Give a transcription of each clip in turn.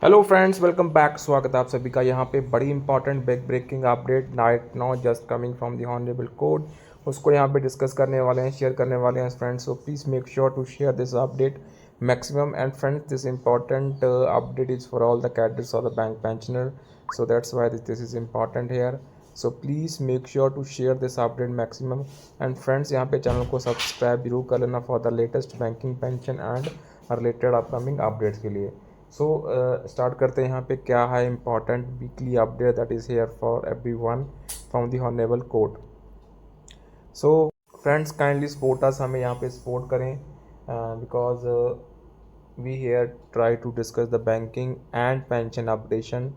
Hello friends, welcome back. स्वागत है आप सभी का यहाँ पे बड़ी important back breaking update right now just coming from the honourable court. उसको यहाँ पे डिस्कस करने वाले हैं, शेयर करने वाले हैं friends. So please make sure to share this update maximum. And friends, this important update is for all the cadres और the bank pensioner, so that's why this is important here. So please make sure to share this update maximum. And friends, यहाँ पे channel को subscribe जरूर कर लेना for the latest banking pension and related upcoming updates के लिए। So start करते हैं यहाँ पे क्या है important weekly update that is here for everyone from the honourable court. So friends, kindly support us, हमें यहाँ पे सपोर्ट करें because we here try to discuss the banking and pension updation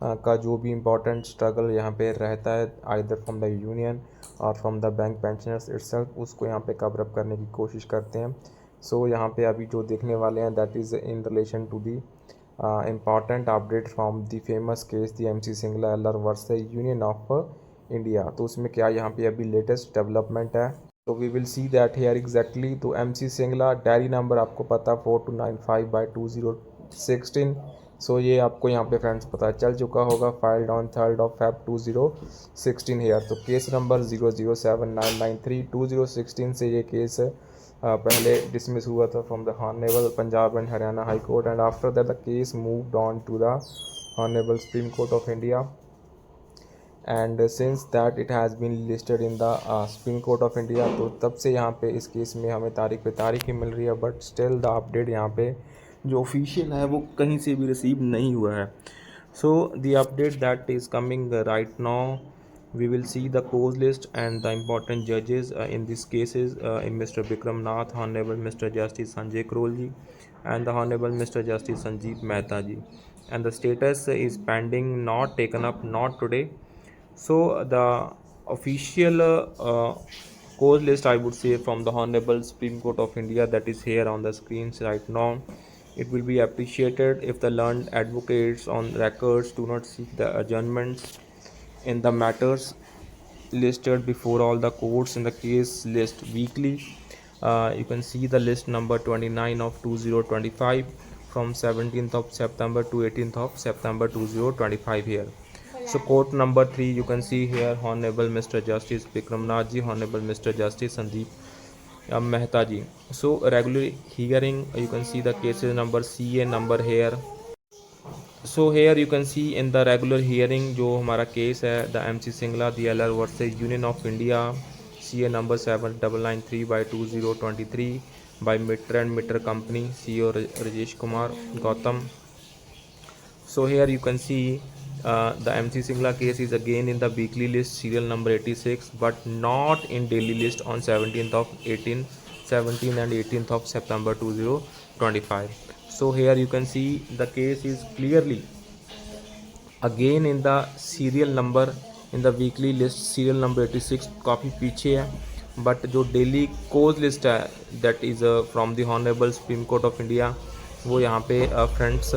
का जो भी इम्पोर्टेंट स्ट्रगल यहाँ पे रहता है आइदर फ्रॉम द यूनियन और from the bank pensioners itself, उसको यहाँ पे कवर अप करने की कोशिश करते हैं। सो यहाँ पे अभी जो देखने वाले हैं that is in relation to the important update from the famous case the MC Singla एलर वर्सेस यूनियन ऑफ इंडिया। तो उसमें क्या यहाँ पे अभी लेटेस्ट डेवलपमेंट है, तो we will see that here exactly. तो MC सिंगला डायरी नंबर आपको पता 4295/2016। सो ये आपको यहाँ पे फ्रेंड्स पता चल चुका होगा, filed on 3rd of Feb 2016 here. तो केस नंबर 007993 2016 से ये केस पहले डिसमिस हुआ था from the honourable Punjab and Haryana high court, and after that the case moved on to the honourable supreme court of India. And since that it has been listed in the supreme court of India, तो तब से यहाँ पे इस case में हमें तारीख पे तारीख ही मिल रही है, बट स्टिल द अपडेट यहाँ पे जो ऑफिशियल है वो कहीं से भी रिसीव नहीं हुआ है। So the update that is coming right now, we will see the cause list and the important judges in these cases in Mr. Bikram Nath, Honorable Mr. Justice Sanjay Karol ji, and the Honorable Mr. Justice Sanjeev Mehta ji. And the status is pending, not taken up, not today. So the official cause list, I would say, from the Honorable Supreme Court of India, that is here on the screens right now. It will be appreciated if the learned advocates on records do not seek the adjournments in the matters listed before all the courts in the case list weekly. You can see the list number 29 of 2025 from 17th of September to 18th of September 2025 here. So court number 3, you can see here Honorable Mr. Justice Bikram Nath ji, Honorable Mr. Justice Sandeep Mehta ji. So regular hearing, you can see the cases number CA number here. So here you can see in the regular hearing जो हमारा case है the MC Singla the LR versus union of India CA number 7993/2023 by Mitter and Mitter company CEO Rajesh Kumar Gautam. So here you can see the MC Singla case is again in the weekly list serial number 86 but not in daily list on 17th and 18th of September 2025. So here you can see the case is clearly again in the serial number in the weekly list serial number 86 काफ़ी पीछे है, but जो daily कोज list है that is from the honourable supreme court of India वो यहाँ पे friends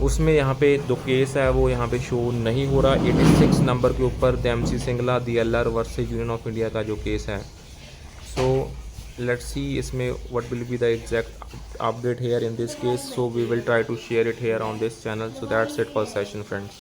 उसमें यहाँ पे जो केस है वो यहाँ पे शो नहीं हो रहा। 86 नंबर के ऊपर the MC Singla the LR versus union of India का जो केस है। सो लेट्स सी इसमें what will be the exact update here in this case. So we will try to share it here on this channel. So that's it for session friends.